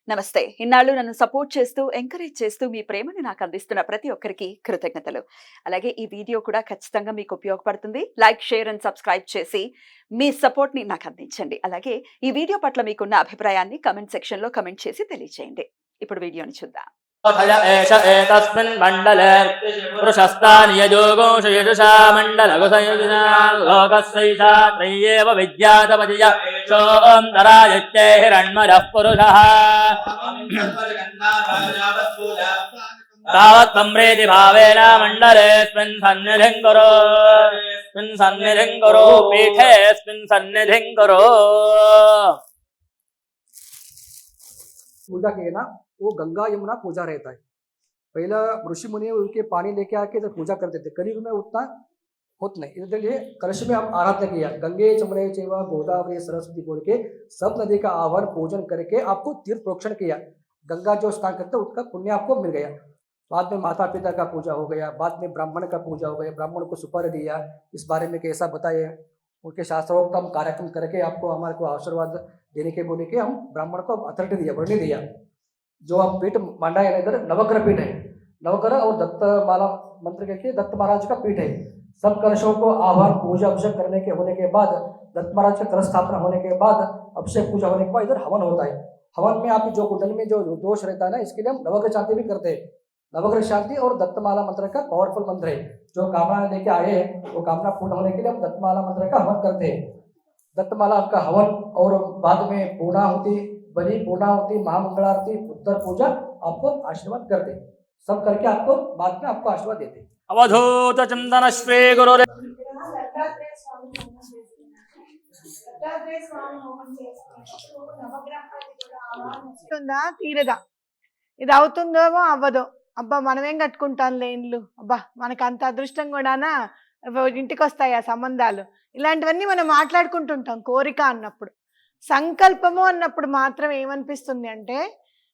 నమస్తే. ఇన్నాళ్ళు నన్ను సపోర్ట్ చేస్తూ, ఎంకరేజ్ చేస్తూ మీ ప్రేమని నాకు అందిస్తున్న ప్రతి ఒక్కరికి కృతజ్ఞతలు. అలాగే ఈ వీడియో కూడా ఖచ్చితంగా మీకు ఉపయోగపడుతుంది. లైక్, షేర్ అండ్ సబ్స్క్రైబ్ చేసి మీ సపోర్ట్‌ని నాకు అందించండి. అలాగే ఈ వీడియో పట్ల మీకున్న అభిప్రాయాన్ని కామెంట్ సెక్షన్‌లో కామెంట్ చేసి తెలియజేయండి. ఇప్పుడు వీడియోని చూద్దాం. एष एतस्मिन् मण्डले पुरुषस्तान्यजोगोषु यजुषा मण्डलगुसयुजिना लोकस्यैषा त्रय्येव विद्यातपतिय सोऽन्तरायत्ये हिरण्मयः पुरुषः तावत् सम्प्रीति भावेन मण्डलेऽस्मिन् सन्निधिं कुरु पीठेऽस्मिन् सन्निधिं कुरु। पूजा के ना वो गंगा यमुना पूजा रहता है। पहला ऋषि मुनि उनके पानी लेके आके जब पूजा करते थे, करीब में उतना होता नहीं, इसलिए कलश में हम आराधना किया, गंगे चमने चेवा गोदावरी सरस्वती बोल के सब नदी का आह्वान पूजन करके आपको तीर्थ प्रोक्षण किया। गंगा जो स्नान करते उसका पुण्य आपको मिल गया। बाद में माता पिता का पूजा हो गया, बाद में ब्राह्मण का पूजा हो गया, ब्राह्मण को सुपारी दिया, इस बारे में कैसा बताए, उनके शास्त्रोक्त हम कार्यक्रम करके आपको हमारे को आशीर्वाद देने के बोले के हम ब्राह्मण को अथॉरिटी दिया, वर्णी दिया। जो आप पीठ मांडा है इधर नवग्रह पीठ है, नवग्रह और दत्तमाला मंत्र के दत्त महाराज का पीठ है। सब कलशों को आह्वान पूजा अभिषेक करने के होने के बाद, दत्त महाराज का कलश स्थापना होने के बाद, अभिषेक पूजा होने के बाद इधर हवन होता है। हवन में आप जो कुंडल में जो दोष रहता है ना, इसके लिए हम नवग्रह शांति भी करते हैं। नवग्रह शांति और दत्तमाला मंत्र का पावरफुल मंत्र है। जो कामना लेके आए हैं वो कामना पूर्ण होने के लिए हम दत्तमाला मंत्र का हवन करते हैं। दत्तमाला का हवन और बाद में पूर्णाहुति, बलि, पूर्णाहुति, महामंगलारती, उत्तर पूजा आपको आशीर्वाद करते, सब करके आपको बाद में आपको आशीर्वाद देते। अवधूत चिंतन श्री गुरु తీరదా ఇది అవుతుందేమో అవ్వదో, అబ్బా మనమేం కట్టుకుంటాం లేన్లు, అబ్బా మనకు అంత అదృష్టం కూడానా ఇంటికి వస్తాయి ఆ సంబంధాలు, ఇలాంటివన్నీ మనం మాట్లాడుకుంటుంటాం కోరిక అన్నప్పుడు. సంకల్పము అన్నప్పుడు మాత్రం ఏమనిపిస్తుంది అంటే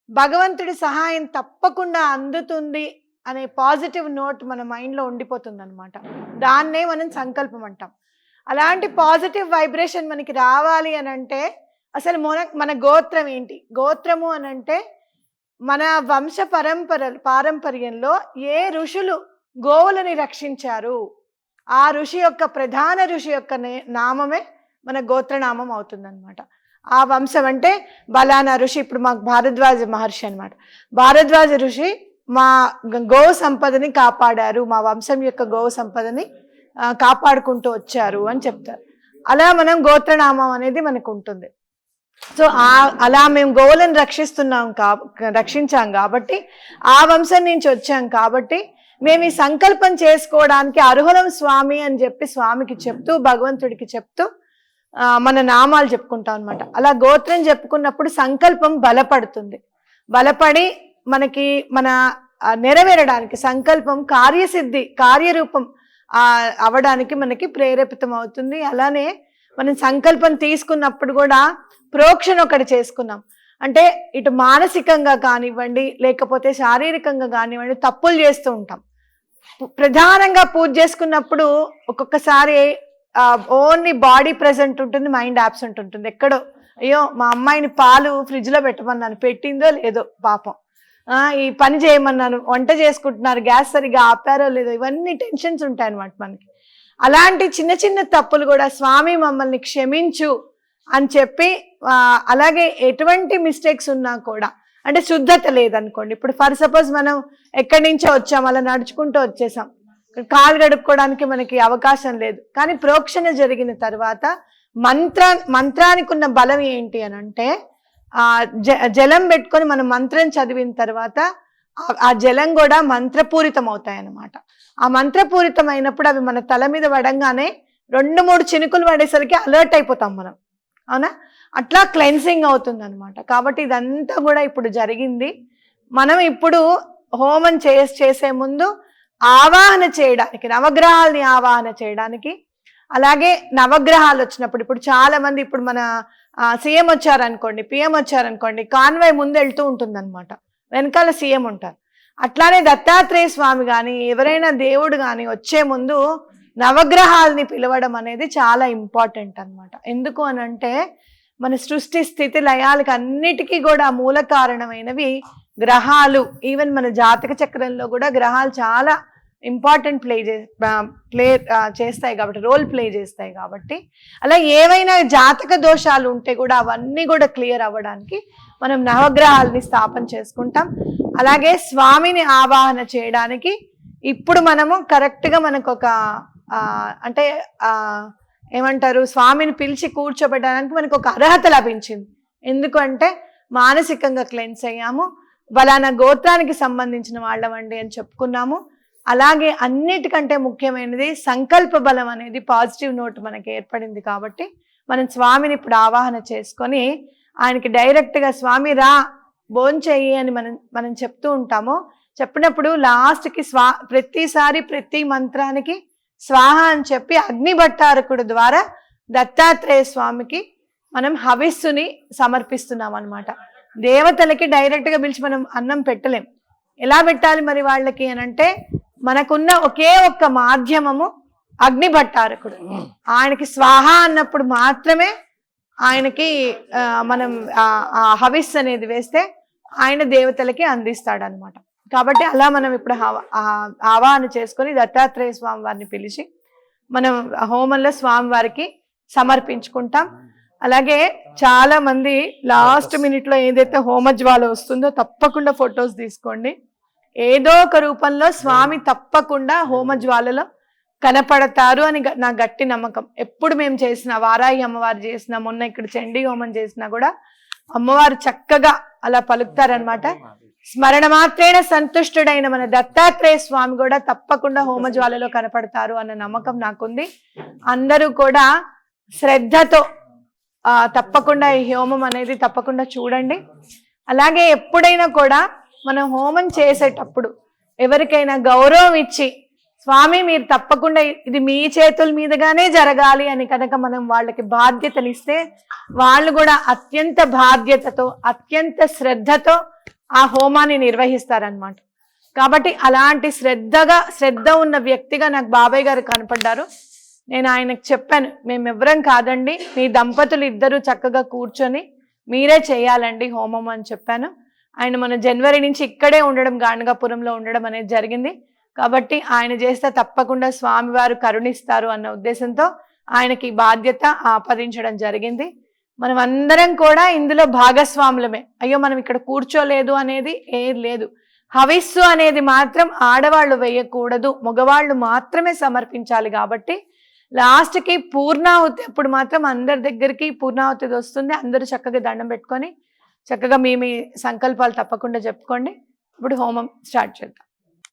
భగవంతుడి సహాయం తప్పకుండా అందుతుంది అనే పాజిటివ్ నోట్ మన మైండ్లో ఉండిపోతుంది అనమాట. దాన్నే మనం సంకల్పం అంటాం. అలాంటి పాజిటివ్ వైబ్రేషన్ మనకి రావాలి అని అంటే అసలు మన గోత్రం ఏంటి? గోత్రము అని అంటే మన వంశ పారంపర్యంలో ఏ ఋషులు గోవులని రక్షించారు, ఆ ఋషి యొక్క ప్రధాన ఋషి యొక్క నామమే మన గోత్రనామం అవుతుందన్నమాట. ఆ వంశం అంటే బలానా ఋషి, ఇప్పుడు మాకు భారద్వాజ మహర్షి అనమాట. భారద్వాజ ఋషి మా గోవు సంపదని కాపాడారు, మా వంశం యొక్క గోవు సంపదని కాపాడుకుంటూ వచ్చారు అని చెప్తారు. అలా మనం గోత్రనామం అనేది మనకు ఉంటుంది. సో అలా మేము గోవులను రక్షించాం కాబట్టి, ఆ వంశం నుంచి వచ్చాం కాబట్టి మేము ఈ సంకల్పం చేసుకోవడానికి అర్హులం స్వామి అని చెప్పి స్వామికి చెప్తూ, భగవంతుడికి చెప్తూ మన నామాలు చెప్పుకుంటాం అనమాట. అలా గోత్రం చెప్పుకున్నప్పుడు సంకల్పం బలపడుతుంది. బలపడి మనకి మన నెరవేరడానికి సంకల్పం కార్యసిద్ధి, కార్యరూపం అవడానికి మనకి ప్రేరేపితం అవుతుంది. అలానే మనం సంకల్పం తీసుకున్నప్పుడు కూడా ప్రోక్షణ ఒకటి చేసుకున్నాం అంటే ఇటు మానసికంగా కానివ్వండి, లేకపోతే శారీరకంగా కానివ్వండి తప్పులు చేస్తూ ఉంటాం. ప్రధానంగా పూజ చేసుకున్నప్పుడు ఒక్కొక్కసారి ఓన్లీ బాడీ ప్రెజెంట్ ఉంటుంది, మైండ్ యాబ్సెంట్ ఉంటుంది. ఎక్కడో అయ్యో మా అమ్మాయిని పాలు ఫ్రిడ్జ్లో పెట్టమన్నాను, పెట్టిందో లేదో పాపం, ఈ పని చేయమన్నాను, వంట చేసుకుంటున్నారు, గ్యాస్ సరిగా ఆపారో లేదో, ఇవన్నీ టెన్షన్స్ ఉంటాయి అన్నమాట మనకి. అలాంటి చిన్న చిన్న తప్పులు కూడా స్వామి మమ్మల్ని క్షమించు అని చెప్పి, అలాగే ఎటువంటి మిస్టేక్స్ ఉన్నా కూడా, అంటే శుద్ధత లేదనుకోండి, ఇప్పుడు ఫర్ సపోజ్ మనం ఎక్కడి నుంచో వచ్చాం, అలా నడుచుకుంటూ వచ్చేసాం, కాలు గడుపుకోవడానికి మనకి అవకాశం లేదు, కానీ ప్రోక్షణ జరిగిన తర్వాత మంత్రానికి ఉన్న బలం ఏంటి అని అంటే జలం పెట్టుకొని మనం మంత్రం చదివిన తర్వాత ఆ జలం కూడా మంత్రపూరితం అవుతాయి అన్నమాట. ఆ మంత్రపూరితం అయినప్పుడు అవి మన తల మీద పడంగానే 2-3 చినుకులు పడేసరికి అలర్ట్ అయిపోతాం మనం, అవునా? అట్లా క్లెన్సింగ్ అవుతుంది అనమాట. కాబట్టి ఇదంతా కూడా ఇప్పుడు జరిగింది. మనం ఇప్పుడు హోమం చేసే ముందు ఆవాహన చేయడానికి, నవగ్రహాలని ఆవాహన చేయడానికి, అలాగే నవగ్రహాలు వచ్చినప్పుడు, ఇప్పుడు చాలా మంది, ఇప్పుడు మన సీఎం వచ్చారనుకోండి, పిఎం వచ్చారనుకోండి, కాన్వాయ్ ముందు వెళ్తూ ఉంటుందన్నమాట, వెనకాల సీఎం ఉంటారు. అట్లానే దత్తాత్రేయ స్వామి కానీ ఎవరైనా దేవుడు కానీ వచ్చే ముందు నవగ్రహాలని పిలవడం అనేది చాలా ఇంపార్టెంట్ అన్నమాట. ఎందుకు అని అంటే మన సృష్టి స్థితి లయాలకు అన్నిటికీ కూడా మూల కారణమైనవి గ్రహాలు. ఈవెన్ మన జాతక చక్రంలో కూడా గ్రహాలు చాలా ఇంపార్టెంట్ చేస్తాయి కాబట్టి, రోల్ ప్లే చేస్తాయి కాబట్టి, అలా ఏవైనా జాతక దోషాలు ఉంటే కూడా అవన్నీ కూడా క్లియర్ అవ్వడానికి మనం నవగ్రహాలని స్థాపన చేసుకుంటాం. అలాగే స్వామిని ఆవాహన చేయడానికి ఇప్పుడు మనము కరెక్ట్గా మనకు ఒక అంటే ఏమంటారు, స్వామిని పిలిచి కూర్చోబెట్టడానికి మనకు ఒక అర్హత లభించింది. ఎందుకంటే మానసికంగా క్లెన్స్ అయ్యాము, బలానా గోత్రానికి సంబంధించిన వాళ్ళమండి అని చెప్పుకున్నాము. అలాగే అన్నిటికంటే ముఖ్యమైనది సంకల్ప బలం అనేది పాజిటివ్ నోట్ మనకి ఏర్పడింది. కాబట్టి మనం స్వామిని ఇప్పుడు ఆవాహన చేసుకొని ఆయనకి డైరెక్ట్గా స్వామి రా భోంచెయ్యి అని మనం చెప్తూ ఉంటాము. చెప్పినప్పుడు లాస్ట్కి ప్రతిసారి ప్రతి మంత్రానికి స్వాహ అని చెప్పి అగ్నిభట్టారకుడు ద్వారా దత్తాత్రేయ స్వామికి మనం హవిస్సుని సమర్పిస్తున్నాం అన్నమాట. దేవతలకి డైరెక్ట్గా పిలిచి మనం అన్నం పెట్టలేం. ఎలా పెట్టాలి మరి వాళ్ళకి అని అంటే, మనకున్న ఒకే ఒక్క మాధ్యమము అగ్నిభట్టారకుడు. ఆయనకి స్వాహ అన్నప్పుడు మాత్రమే ఆయనకి మనం ఆ హవిస్ అనేది వేస్తే ఆయన దేవతలకి అందిస్తాడనమాట. కాబట్టి అలా మనం ఇప్పుడు ఆవాహన చేసుకొని దత్తాత్రేయ స్వామి వారిని పిలిచి మనం హోమంలో స్వామివారికి సమర్పించుకుంటాం. అలాగే చాలా మంది లాస్ట్ మినిట్లో ఏదైతే హోమజ్వాల వస్తుందో తప్పకుండా ఫొటోస్ తీసుకోండి. ఏదో ఒక రూపంలో స్వామి తప్పకుండా హోమజ్వాలలో కనపడతారు అని నా గట్టి నమ్మకం. ఎప్పుడు మేము చేసిన వారాహి అమ్మవారు చేసిన, మొన్న ఇక్కడ చండీ హోమం చేసినా కూడా అమ్మవారు చక్కగా అలా పలుకుతారనమాట. స్మరణ మాత్రేణ సంతుష్టుడైన మన దత్తాత్రేయ స్వామి కూడా తప్పకుండా హోమజ్వాలలో కనపడతారు అన్న నమ్మకం నాకుంది. అందరూ కూడా శ్రద్ధతో తప్పకుండా ఈ హోమం అనేది తప్పకుండా చూడండి. అలాగే ఎప్పుడైనా కూడా మనం హోమం చేసేటప్పుడు ఎవరికైనా గౌరవం ఇచ్చి, స్వామి మీరు తప్పకుండా ఇది మీ చేతుల మీదుగానే జరగాలి అని కనుక మనం వాళ్ళకి బాధ్యతనిస్తే వాళ్ళు కూడా అత్యంత బాధ్యతతో అత్యంత శ్రద్ధతో ఆ హోమాన్ని నిర్వహిస్తారనమాట. కాబట్టి అలాంటి శ్రద్ధ ఉన్న వ్యక్తిగా నాకు బాబాయ్ గారు కనపడ్డారు. నేను ఆయనకు చెప్పాను, మేమెవ్వరం కాదండి, మీ దంపతులు ఇద్దరు చక్కగా కూర్చొని మీరే చేయాలండి హోమం అని చెప్పాను. ఆయన మన జనవరి నుంచి ఇక్కడే ఉండడం, గాణగాపురంలో ఉండడం అనేది జరిగింది. కాబట్టి ఆయన చేస్తే తప్పకుండా స్వామివారు కరుణిస్తారు అన్న ఉద్దేశంతో ఆయనకి బాధ్యత ఆపాదించడం జరిగింది. మనం అందరం కూడా ఇందులో భాగస్వాములమే. అయ్యో మనం ఇక్కడ కూర్చోలేదు అనేది ఏం లేదు. హవిస్సు అనేది మాత్రం ఆడవాళ్ళు వేయకూడదు, మగవాళ్ళు మాత్రమే సమర్పించాలి. కాబట్టి లాస్ట్కి పూర్ణాహుతి అప్పుడు మాత్రం అందరి దగ్గరికి పూర్ణాహుతి వస్తుంది. అందరూ చక్కగా దండం పెట్టుకొని చక్కగా మీ సంకల్పాలు తప్పకుండా చెప్పుకోండి. ఇప్పుడు హోమం స్టార్ట్ చేద్దాం.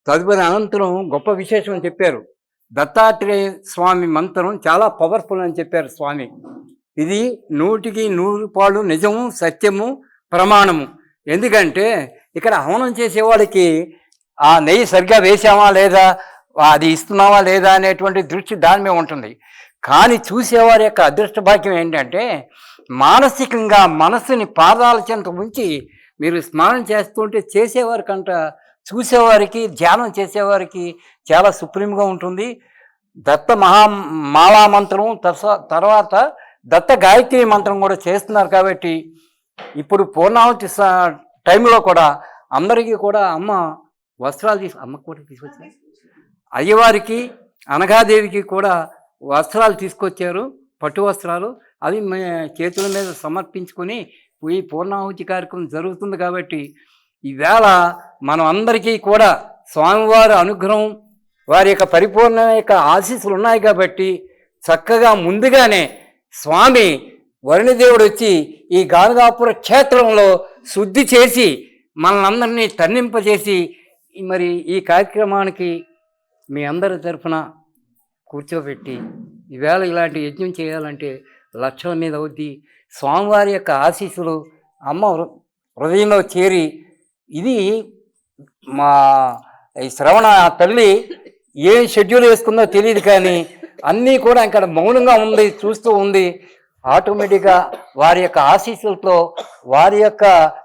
తదుపరి అనంతరం గొప్ప విశేషం అని చెప్పారు. దత్తాత్రేయ స్వామి మంత్రం చాలా పవర్ఫుల్ అని చెప్పారు స్వామి. ఇది 100కి 100 నిజము, సత్యము, ప్రమాణము. ఎందుకంటే ఇక్కడ హవనం చేసేవాడికి ఆ నెయ్యి సరిగ్గా వేసామా లేదా, అది ఇస్తున్నావా లేదా అనేటువంటి దృష్టి దాని మీద ఉంటుంది. కానీ చూసేవారి యొక్క అదృష్ట భాగ్యం ఏంటంటే మానసికంగా మనస్సుని పాదాల చెంత ఉంచి మీరు స్నానం చేస్తుంటే చేసేవారికంట చూసేవారికి, ధ్యానం చేసేవారికి చాలా సుప్రీంగా ఉంటుంది. దత్త మాలా మంత్రం తర్వాత దత్త గాయత్రి మంత్రం కూడా చేస్తున్నారు. కాబట్టి ఇప్పుడు పూర్ణాహుతి టైంలో కూడా అందరికీ కూడా అమ్మ వస్త్రాలు అమ్మకు కూడా తీసుకొచ్చారు. అయ్యవారికి, అనఘాదేవికి కూడా వస్త్రాలు తీసుకొచ్చారు, పట్టు వస్త్రాలు. అవి చేతుల మీద సమర్పించుకొని ఈ పూర్ణాహుతి కార్యక్రమం జరుగుతుంది. కాబట్టి ఈవేళ మనం అందరికీ కూడా స్వామివారి అనుగ్రహం, వారి యొక్క పరిపూర్ణ యొక్క ఆశీస్సులు ఉన్నాయి. కాబట్టి చక్కగా ముందుగానే స్వామి వరుణదేవుడు వచ్చి ఈ గాణగాపుర క్షేత్రంలో శుద్ధి చేసి మనల్ని తన్నింపజేసి మరి ఈ కార్యక్రమానికి మీ అందరి తరఫున కూర్చోబెట్టి ఈవేళ ఇలాంటి యజ్ఞం చేయాలంటే లక్షల మీద అవుద్ది. స్వామివారి యొక్క ఆశీస్సులు అమ్మ హృదయంలో చేరి, ఇది మా ఈ శ్రవణ తల్లి ఏ షెడ్యూల్ వేసుకుందో తెలియదు, కానీ అన్నీ కూడా ఇక్కడ మౌనంగా ఉంది, చూస్తూ ఉంది. ఆటోమేటిక్గా వారి యొక్క ఆశీస్సులతో వారి యొక్క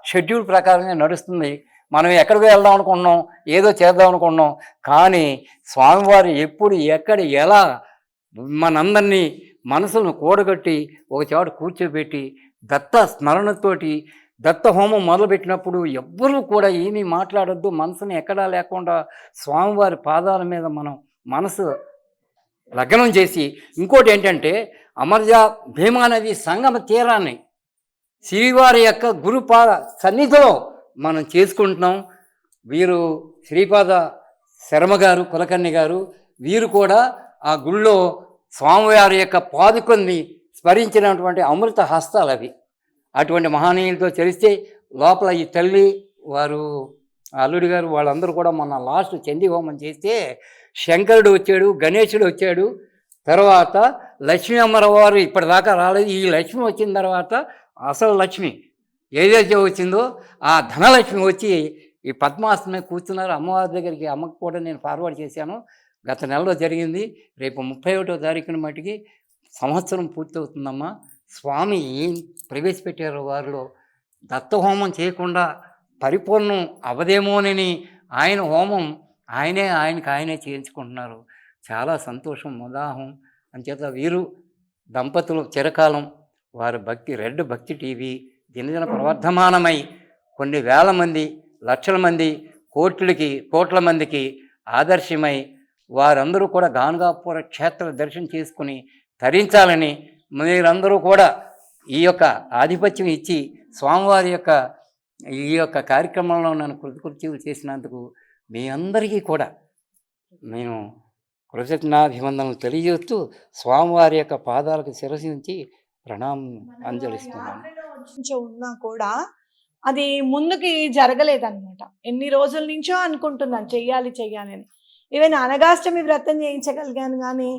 షెడ్యూల్ ప్రకారంగా నడుస్తుంది. మనం ఎక్కడికి వెళ్దాం అనుకున్నాం, ఏదో చేద్దాం అనుకున్నాం, కానీ స్వామివారు ఎప్పుడు ఎక్కడ ఎలా మనందరినీ మనసులను కూడగట్టి ఒక చోట కూర్చోబెట్టి దత్త స్మరణతోటి దత్త హోమం మొదలుపెట్టినప్పుడు ఎవ్వరూ కూడా ఏమీ మాట్లాడొద్దు, మనసుని ఎక్కడా లేకుండా స్వామివారి పాదాల మీద మనం మనసు లగ్నం చేసి, ఇంకోటి ఏంటంటే అమర్జా భీమానది సంగమ తీరాన్ని శ్రీవారి యొక్క గురుపాద సన్నిధిలో మనం చేసుకుంటున్నాం. వీరు శ్రీపాద శర్మ గారు, కులకర్ణి గారు, వీరు కూడా ఆ గుళ్ళో స్వామివారి యొక్క పాదుకొని స్మరించినటువంటి అమృత హస్తాలు అవి. అటువంటి మహనీయులతో చరిస్తే లోపల ఈ తల్లి వారు అల్లుడి గారు వాళ్ళందరూ కూడా మొన్న లాస్ట్ చండీ హోమం చేస్తే శంకరుడు వచ్చాడు, గణేశుడు వచ్చాడు, తర్వాత లక్ష్మీ అమ్మవారు ఇప్పటిదాకా రాలేదు. ఈ లక్ష్మి వచ్చిన తర్వాత అసలు లక్ష్మి ఏదైతే వచ్చిందో ఆ ధనలక్ష్మి వచ్చి ఈ పద్మాసనం మీద కూర్చున్నారు. అమ్మవారి దగ్గరికి అమ్మకు కూడా నేను ఫార్వర్డ్ చేశాను. గత నెలలో జరిగింది. రేపు 31వ తారీఖున మటుకి సంవత్సరం పూర్తవుతుందమ్మా. స్వామి ఏం ప్రవేశపెట్టారో వారిలో దత్తహోమం చేయకుండా పరిపూర్ణం అవదేమోనని ఆయన హోమం ఆయనకే చేయించుకుంటున్నారు. చాలా సంతోషం, ఉదాహం. అంచేత వీరు దంపతులు చిరకాలం వారి భక్తి రెడ్ భక్తి టీవీ దినదిన ప్రవర్ధమానమై కొన్ని వేల మంది, లక్షల మంది, కోట్ల మందికి ఆదర్శమై వారందరూ కూడా గానుగాపుర క్షేత్ర దర్శనం చేసుకుని తరించాలని మీరందరూ కూడా ఈ యొక్క ఆధిపత్యం ఇచ్చి స్వామివారి యొక్క ఈ యొక్క కార్యక్రమంలో నన్ను కృతకృత్యులు చేసినందుకు మీ అందరికీ కూడా నేను కృతజ్ఞాభివందనలు తెలియజేస్తూ స్వామివారి యొక్క పాదాలకు శిరస్సు నుంచి ప్రణామం అంజలిస్తున్నాను. కొంచెం ఉన్నా కూడా అది ముందుకి జరగలేదన్నమాట. ఎన్ని రోజుల నుంచో అనుకుంటున్నాను చెయ్యాలి అని. ఈవెన్ అనగాష్టమి వ్రతం చేయించగలిగాను, కానీ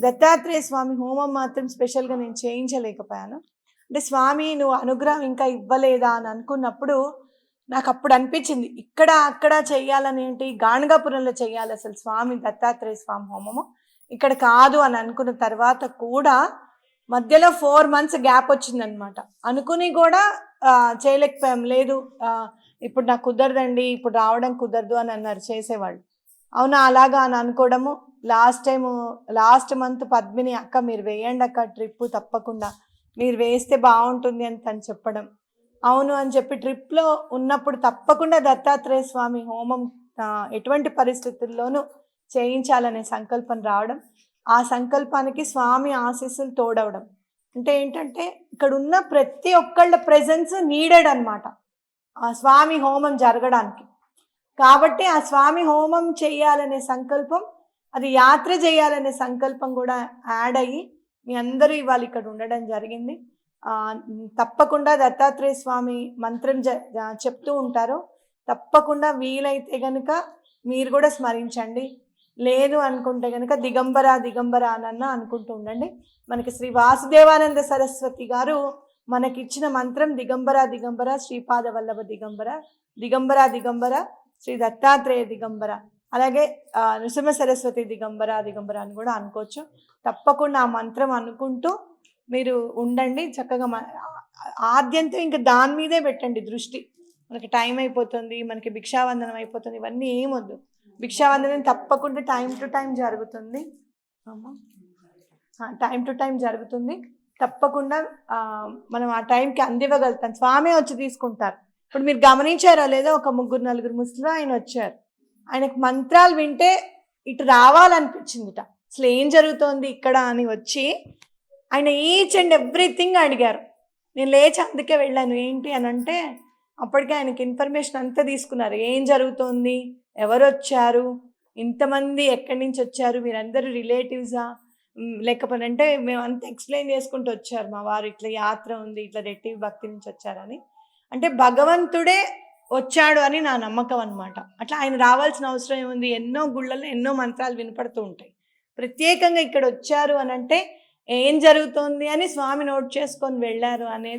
దత్తాత్రేయ స్వామి హోమం మాత్రం స్పెషల్గా నేను చేయించలేకపోయాను. అంటే స్వామి నువ్వు అనుగ్రహం ఇంకా ఇవ్వలేదా అని అనుకున్నప్పుడు నాకు అప్పుడు అనిపించింది ఇక్కడ అక్కడ చెయ్యాలని, ఏంటి గాణగాపురంలో చెయ్యాలి అసలు స్వామి దత్తాత్రేయ స్వామి హోమము, ఇక్కడ కాదు అని అనుకున్న తర్వాత కూడా మధ్యలో 4 months గ్యాప్ వచ్చిందనమాట. అనుకుని కూడా చేయలేకపోయాం. లేదు ఇప్పుడు నాకు కుదరదండి, ఇప్పుడు రావడం కుదరదు అని అన్నారు చేసేవాళ్ళు. అవునా అలాగా అని అనుకోవడము. లాస్ట్ మంత్ పద్మిని అక్క మీరు వేయండి అక్క ట్రిప్, తప్పకుండా మీరు వేస్తే బాగుంటుంది అని తను చెప్పడం. అవును అని చెప్పి ట్రిప్లో ఉన్నప్పుడు తప్పకుండా దత్తాత్రేయ స్వామి హోమం ఎటువంటి పరిస్థితుల్లోనూ చేయించాలనే సంకల్పం రావడం, ఆ సంకల్పానికి స్వామి ఆశీస్సులు తోడవడం. అంటే ఏంటంటే ఇక్కడ ఉన్న ప్రతి ఒక్కళ్ళ ప్రెజెన్స్ నీడెడ్ అనమాట ఆ స్వామి హోమం జరగడానికి. కాబట్టి ఆ స్వామి హోమం చేయాలనే సంకల్పం, అది యాత్ర చేయాలనే సంకల్పం కూడా యాడ్ అయ్యి మీ అందరూ ఇవాళ ఇక్కడ ఉండడం జరిగింది. తప్పకుండా దత్తాత్రేయ స్వామి మంత్రం చెప్తూ ఉంటారు, తప్పకుండా వీలైతే కనుక మీరు కూడా స్మరించండి. లేదు అనుకుంటే కనుక దిగంబర అనన్నా అనుకుంటూ ఉండండి. మనకి శ్రీ వాసుదేవానంద సరస్వతి గారు మనకిచ్చిన మంత్రం దిగంబర శ్రీపాద వల్లభ దిగంబర శ్రీ దత్తాత్రేయ దిగంబర, అలాగే నృసింహ సరస్వతి దిగంబర అని కూడా అనుకోవచ్చు. తప్పకుండా ఆ మంత్రం అనుకుంటూ మీరు ఉండండి. చక్కగా ఆద్యంతం ఇంకా దాని మీదే పెట్టండి దృష్టి. మనకి టైం అయిపోతుంది, మనకి భిక్షావందనం అయిపోతుంది, ఇవన్నీ ఏమొద్దు. భిక్షావందనం తప్పకుండా టైం టు టైం జరుగుతుంది. తప్పకుండా మనం ఆ టైంకి అందివ్వగలుగుతాం. స్వామి వచ్చి తీసుకుంటారు. ఇప్పుడు మీరు గమనించారో లేదో, ఒక 3-4 ముస్లిం ఆయన వచ్చారు. ఆయనకు మంత్రాలు వింటే ఇటు రావాలనిపించిందిట. అసలు ఏం జరుగుతోంది ఇక్కడ అని వచ్చి ఆయన ఈచ్ అండ్ ఎవ్రీథింగ్ అడిగారు. నేను లేచి అందుకే వెళ్ళాను. ఏంటి అని అంటే అప్పటికే ఆయనకి ఇన్ఫర్మేషన్ అంతా తీసుకున్నారు. ఏం జరుగుతోంది, ఎవరు వచ్చారు, ఇంతమంది ఎక్కడి నుంచి వచ్చారు, మీరందరూ రిలేటివ్సా లేకపోతే అంటే మేము అంతా ఎక్స్ప్లెయిన్ చేసుకుంటూ వచ్చారు. మా వారు ఇట్లా యాత్ర ఉంది, ఇట్లా రెట్టివి భక్తి నుంచి వచ్చారని. అంటే భగవంతుడే వచ్చాడు అని నా నమ్మకం అనమాట. అట్లా ఆయన రావాల్సిన అవసరం ఏముంది, ఎన్నో గుళ్ళల్లో ఎన్నో మంత్రాలు వినపడుతూ ఉంటాయి. ప్రత్యేకంగా ఇక్కడ వచ్చారు అని అంటే ఏం జరుగుతోంది అని స్వామి నోట్ చేసుకొని వెళ్ళారు అనేది